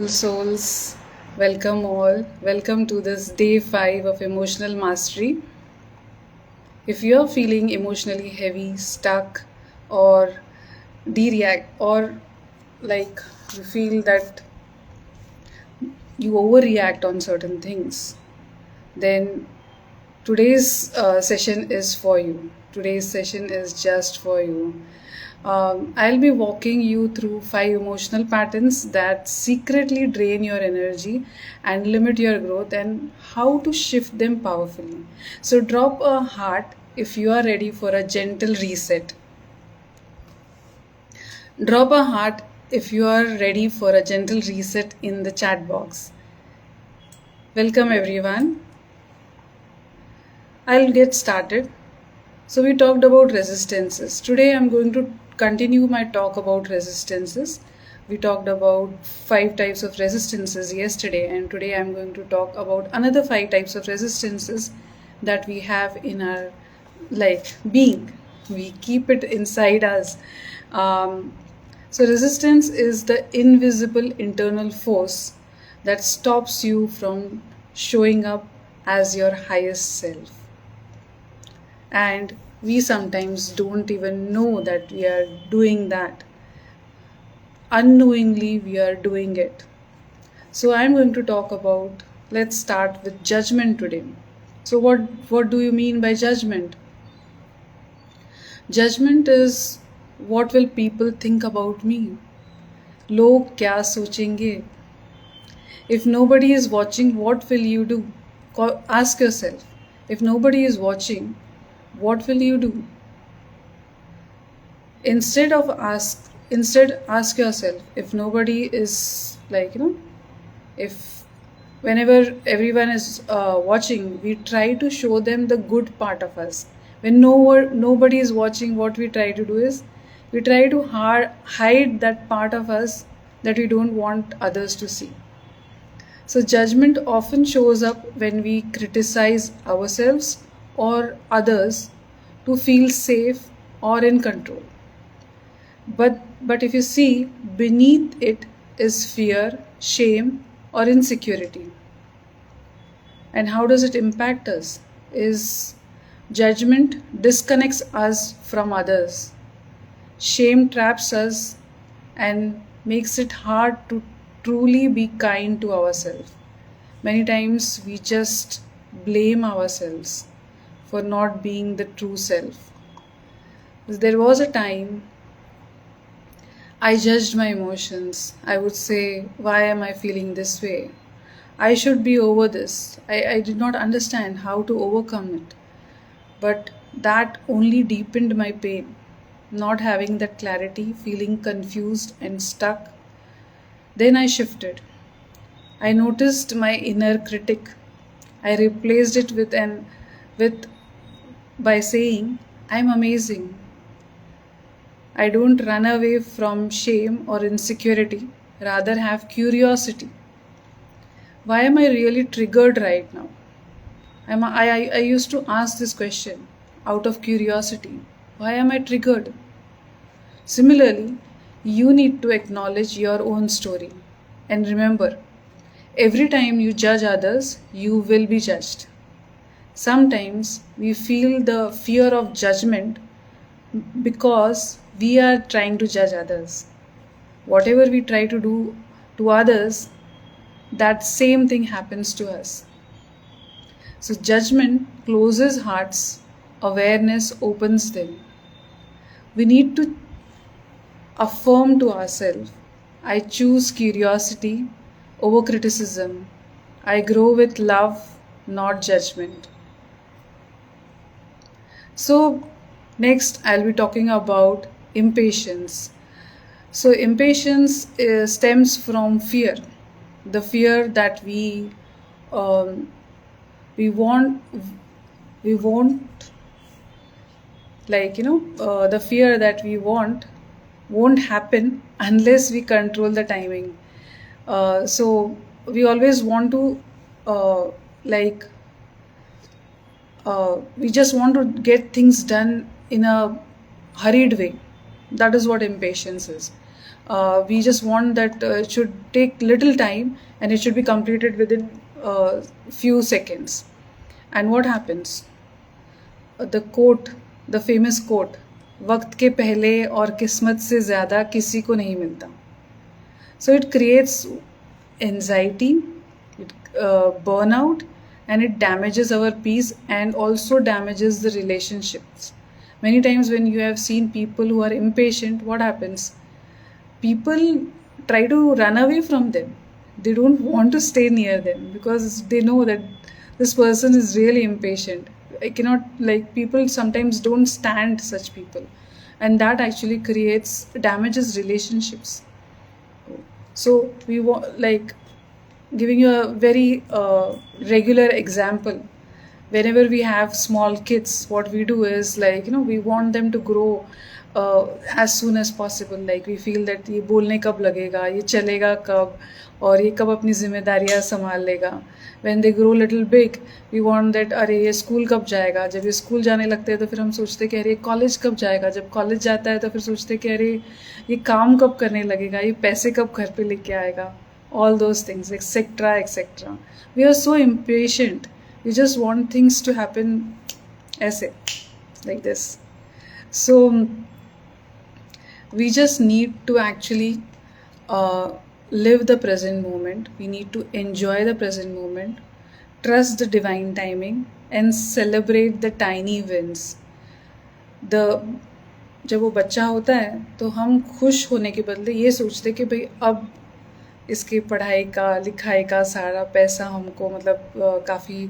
Souls, welcome all. Welcome to this day 5 of emotional mastery. If you are feeling emotionally heavy, stuck, or dereact, or like you feel that you overreact on certain things, then today's session is for you. Today's session is just for you. I'll be walking you through 5 emotional patterns that secretly drain your energy and limit your growth, and how to shift them powerfully. So, drop a heart if you are ready for a gentle reset. Drop a heart if you are ready for a gentle reset in the chat box. Welcome, everyone. I'll get started. So, we talked about resistances. Today, I'm going to continue my talk about resistances. We talked about 5 types of resistances yesterday, and today I'm going to talk about another 5 types of resistances that we have in our being. We keep it inside us. So, resistance is the invisible internal force that stops you from showing up as your highest self. And we sometimes don't even know that we are doing that. Unknowingly, we are doing it. So, I'm going to talk about, let's start with judgment today. So, what do you mean by judgment? Judgment is what will people think about me? Log kya sochenge? If nobody is watching, what will you do? Ask yourself. If nobody is watching, what will you do? Instead ask yourself, if nobody is if whenever everyone is watching, we try to show them the good part of us. When nobody is watching, what we try to do is we try to hide that part of us that we don't want others to see. So judgment often shows up when we criticize ourselves or others to feel safe or in control. But if you see, beneath it is fear, shame, or insecurity. And how does it impact us? Is judgment disconnects us from others. Shame traps us and makes it hard to truly be kind to ourselves. Many times we just blame ourselves for not being the true self. There was a time I judged my emotions. I would say, why am I feeling this way? I should be over this. I did not understand how to overcome it. But that only deepened my pain. Not having that clarity, feeling confused and stuck. Then I shifted. I noticed my inner critic. I replaced it with by saying, I'm amazing. I don't run away from shame or insecurity, rather have curiosity. Why am I really triggered right now? I used to ask this question out of curiosity. Why am I triggered? Similarly, you need to acknowledge your own story. And remember, every time you judge others, you will be judged. Sometimes we feel the fear of judgment because we are trying to judge others. Whatever we try to do to others, that same thing happens to us. So, judgment closes hearts, awareness opens them. We need to affirm to ourselves, I choose curiosity over criticism. I grow with love, not judgment. So, next I'll be talking about impatience. So, impatience stems from fear. The fear that we want the fear that we want won't happen unless we control the timing. So we always want to we just want to get things done in a hurried way. That is what impatience is. We just want that it should take little time and it should be completed within few seconds. And what happens? The quote, the famous quote, वक्त के पहले और किस्मत से ज़्यादा किसी को नहीं मिलता. So it creates anxiety, burnout, and it damages our peace and also damages the relationships. Many times when you have seen people who are impatient, what happens? People try to run away from them. They don't want to stay near them because they know that this person is really impatient. I cannot, like, people sometimes don't stand such people, and that actually damages relationships. So we want, like, giving you a very regular example. Whenever we have small kids, what we do is, like, we want them to grow as soon as possible. Like, we feel that ये बोलने कब लगेगा, ये चलेगा कब, और ये कब अपनी जिम्मेदारियाँ संभाल लेगा. When they grow little big, we want that अरे ये स्कूल कब जाएगा. जब ये स्कूल जाने लगते हैं तो फिर हम सोचते कि अरे कॉलेज कब जाएगा. जब कॉलेज जाता है तो फिर सोचते कि अरे ये काम कब करने लगेगा, ये पैसे कब घर पे लेके आएगा. All those things, etc., etc. We are so impatient. We just want things to happen ऐसे, like this. So we just need to actually live the present moment. We need to enjoy the present moment, trust the divine timing, and celebrate the tiny wins. जब वो बच्चा होता है तो हम खुश होने के बदले ये सोचते कि भाई अब इसकी पढ़ाई का लिखाई का सारा पैसा हमको, मतलब काफ़ी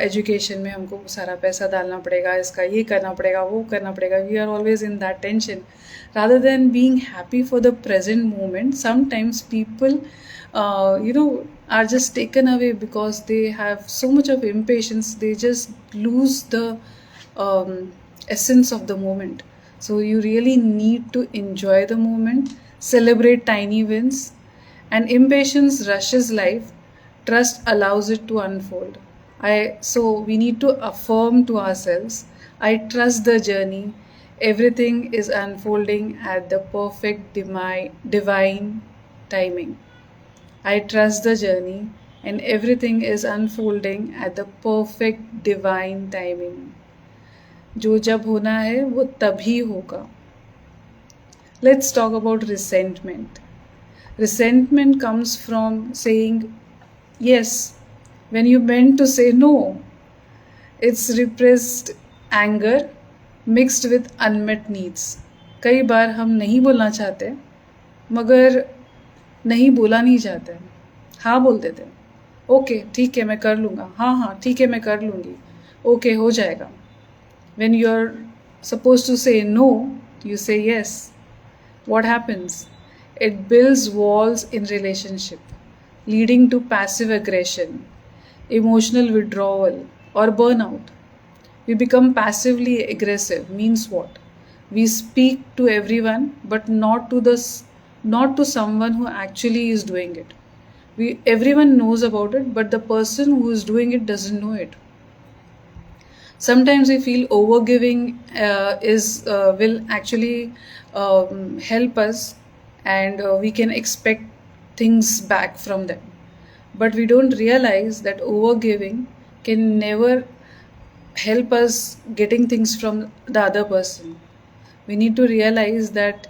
एजुकेशन में हमको सारा पैसा डालना पड़ेगा, इसका ये करना पड़ेगा, वो करना पड़ेगा. We are always in that tension rather than being happy for the present moment. Sometimes people are just taken away because they have so much of impatience. They just lose the essence of the moment. So you really need to enjoy the moment, celebrate tiny wins. And impatience rushes life, trust allows it to unfold. So we need to affirm to ourselves, I trust the journey. Everything is unfolding at the perfect divine timing. I trust the journey and everything is unfolding at the perfect divine timing. जो जब होना है वो तभी होगा. Let's talk about resentment. Resentment comes from saying yes when you meant to say no. It's repressed anger mixed with unmet needs. कई बार हम नहीं बोलना चाहते मगर नहीं बोला नहीं जाता है. हाँ बोल देते हैं, ओके ठीक है मैं कर लूँगा, हाँ हाँ ठीक है मैं कर लूँगी, ओके हो जाएगा. When you're supposed to say no, you say yes. What happens? It builds walls in relationship, leading to passive aggression, emotional withdrawal, or burnout. We become passively aggressive. Means what? We speak to everyone, but not to someone who actually is doing it. Everyone knows about it, but the person who is doing it doesn't know it. Sometimes we feel overgiving will actually help us, and we can expect things back from them. But we don't realize that overgiving can never help us getting things from the other person. We need to realize that,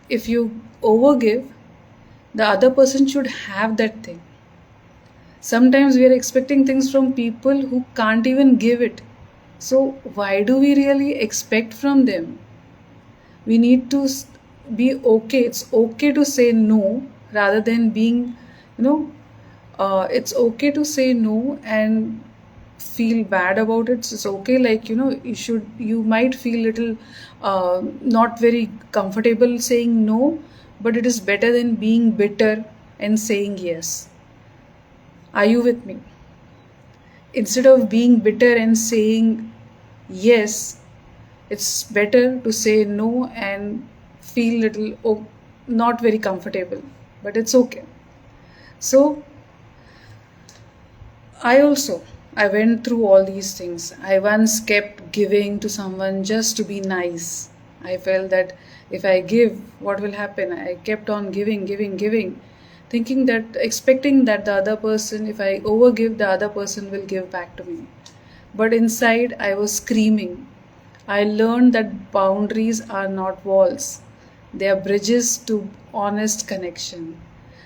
if you overgive, the other person should have that thing. Sometimes we are expecting things from people who can't even give it. So why do we really expect from them? We need to be okay. It's okay to say no rather than being, it's okay to say no and feel bad about it. It's okay, you might feel little not very comfortable saying no, but it is better than being bitter and saying yes. Are you with me? Instead of being bitter and saying yes, it's better to say no and feel little not very comfortable, but it's okay. So I went through all these things. I once kept giving to someone just to be nice. I felt that if I give, what will happen? I kept on giving, thinking that, expecting that the other person, if I overgive, the other person will give back to me. But inside, I was screaming. I learned that boundaries are not walls, they are bridges to honest connection.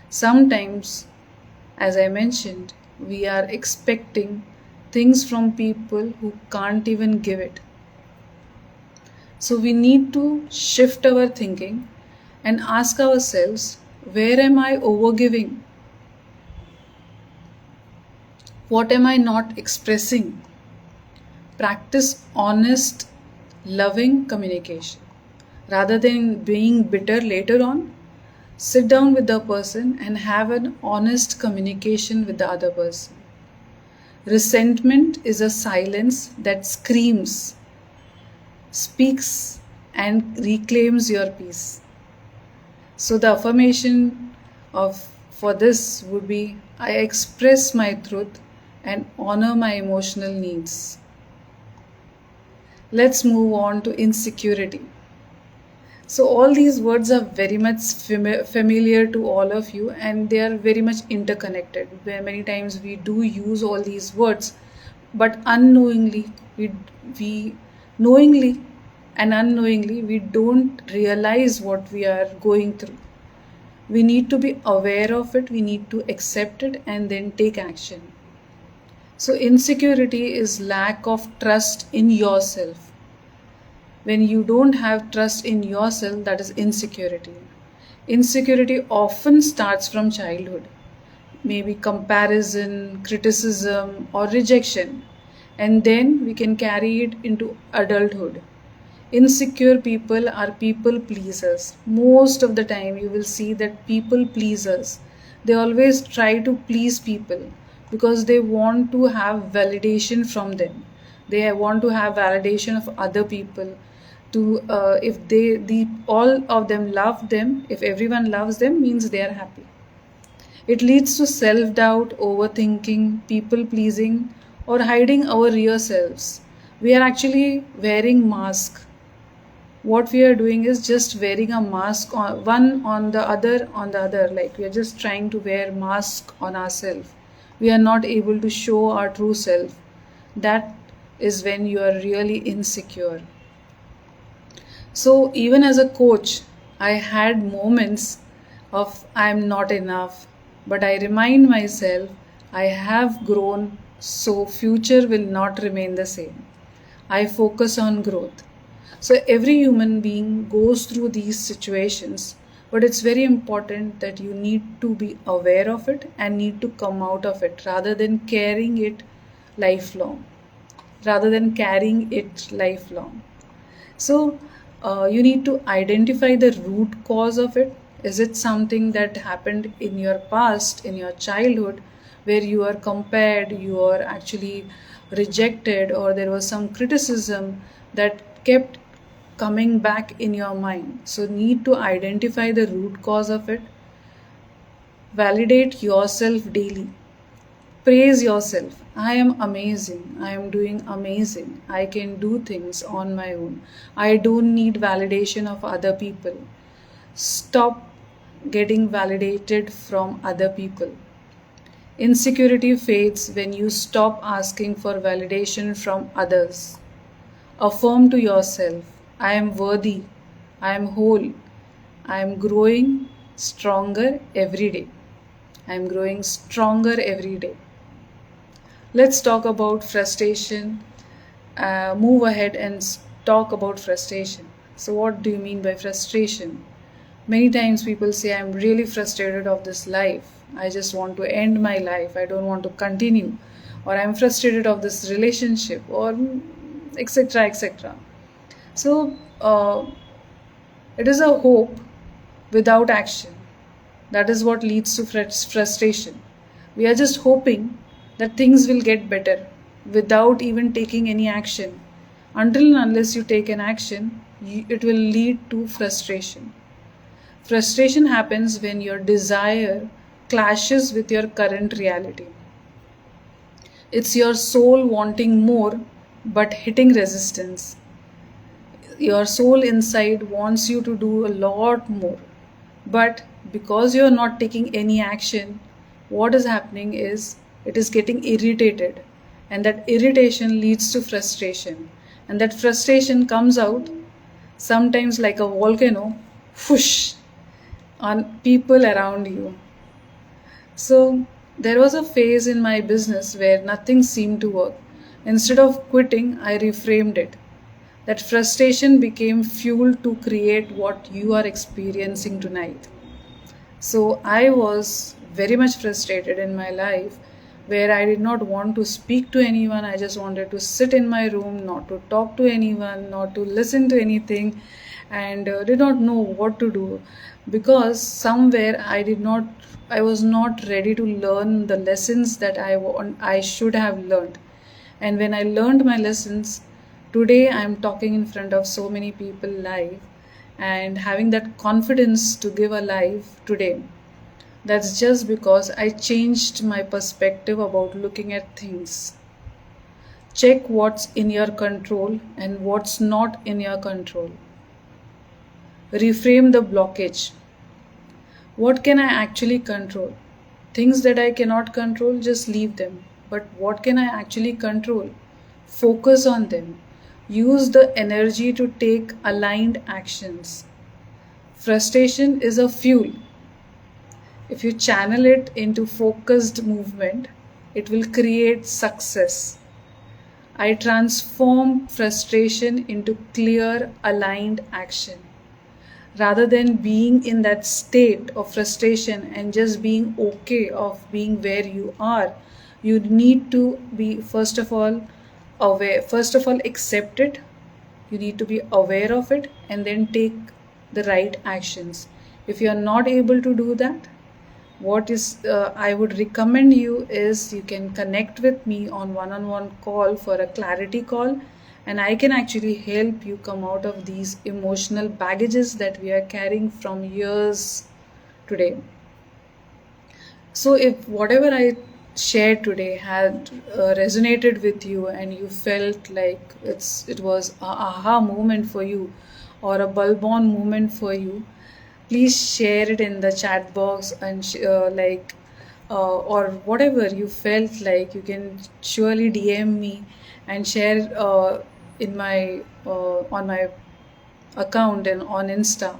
Sometimes, as I mentioned, we are expecting things from people who can't even give it. So we need to shift our thinking and ask ourselves, where am I overgiving? What am I not expressing? Practice honest, loving communication. Rather than being bitter later on, sit down with the person and have an honest communication with the other person. Resentment is a silence that screams, speaks, and reclaims your peace. So the affirmation of for this would be, I express my truth and honor my emotional needs. Let's move on to insecurity. So all these words are very much familiar to all of you, and they are very much interconnected. Where many times we do use all these words, but unknowingly, we knowingly and unknowingly, we don't realize what we are going through. We need to be aware of it, we need to accept it, and then take action. So insecurity is lack of trust in yourself. When you don't have trust in yourself, that is insecurity. Insecurity often starts from childhood, maybe comparison, criticism, or rejection, and then we can carry it into adulthood. Insecure people are people pleasers. Most of the time, you will see that people pleasers, they always try to please people because they want to have validation from them. They want to have validation of other people. To if the all of them love them, if everyone loves them, means they are happy. It leads to self doubt, overthinking, people pleasing, or hiding our real selves. We are actually wearing mask. What we are doing is just wearing a mask on one on the other, like we are just trying to wear mask on ourselves. We are not able to show our true self. That is when you are really insecure. So even as a coach, I had moments of I'm not enough, but I remind myself I have grown, so future will not remain the same. I focus on growth. So every human being goes through these situations, but it's very important that you need to be aware of it and need to come out of it rather than carrying it lifelong. Rather than carrying it lifelong. So you need to identify the root cause of it. Is it something that happened in your past, in your childhood, where you are compared, you are actually rejected, or there was some criticism that kept coming back in your mind? So need to identify the root cause of it. Validate yourself daily. Praise yourself. I am amazing. I am doing amazing. I can do things on my own. I don't need validation of other people. Stop getting validated from other people. Insecurity fades when you stop asking for validation from others. Affirm to yourself, I am worthy. I am whole. I am growing stronger every day. I am growing stronger every day. Let's talk about frustration. Move ahead and talk about frustration. So, what do you mean by frustration? Many times people say, I'm really frustrated of this life. I just want to end my life. I don't want to continue. Or I'm frustrated of this relationship, or etc. etc. So, it is a hope without action. That is what leads to frustration. We are just hoping that things will get better without even taking any action. Until and unless you take an action, it will lead to frustration. Frustration happens when your desire clashes with your current reality. It's your soul wanting more but hitting resistance. your soul inside wants you to do a lot more, but because you're not taking any action, what is happening is it is getting irritated, and that irritation leads to frustration, and that frustration comes out sometimes like a volcano, whoosh, on people around you. So there was a phase in my business where nothing seemed to work. Instead of quitting, I reframed it. That frustration became fuel to create what you are experiencing tonight. So I was very much frustrated in my life where I did not want to speak to anyone. I just wanted to sit in my room, not to talk to anyone, not to listen to anything, and did not know what to do because somewhere I was not ready to learn the lessons that I should have learned. And when I learned my lessons, today I'm talking in front of so many people live and having that confidence to give a live today. That's just because I changed my perspective about looking at things. Check what's in your control and what's not in your control. Reframe the blockage. What can I actually control? Things that I cannot control, just leave them. But what can I actually control? Focus on them. Use the energy to take aligned actions. Frustration is a fuel. If you channel it into focused movement, it will create success. I transform frustration into clear, aligned action. Rather than being in that state of frustration and just being okay of being where you are, you need to be first of all aware. First of all, accept it. You need to be aware of it and then take the right actions. If you are not able to do that, what is I would recommend you is you can connect with me on one-on-one call for a clarity call, and I can actually help you come out of these emotional baggages that we are carrying from years today. So if whatever I shared today had resonated with you and you felt like it was a aha moment for you or a bulb on moment for you, please share it in the chat box and or whatever you felt like. You can surely DM me and share in my on my account and on Insta.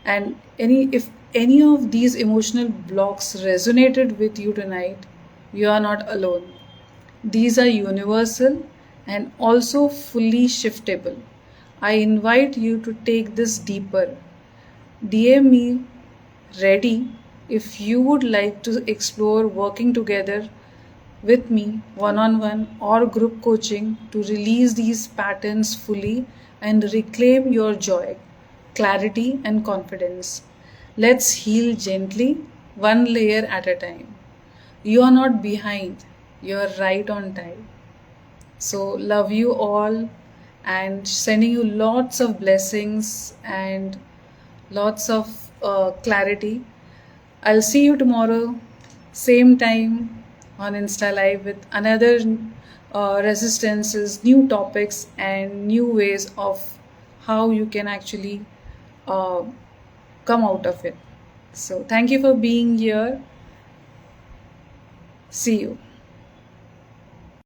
And if any of these emotional blocks resonated with you tonight, you are not alone. These are universal and also fully shiftable. I invite you to take this deeper. DM me ready if you would like to explore working together with me one-on-one or group coaching to release these patterns fully and reclaim your joy, clarity, and confidence. Let's heal gently, one layer at a time. You are not behind, you are right on time. So, love you all and sending you lots of blessings and lots of clarity. I'll see you tomorrow, same time on Insta Live with another resistances, new topics, and new ways of how you can actually uh, come out of it. So, thank you for being here. See you.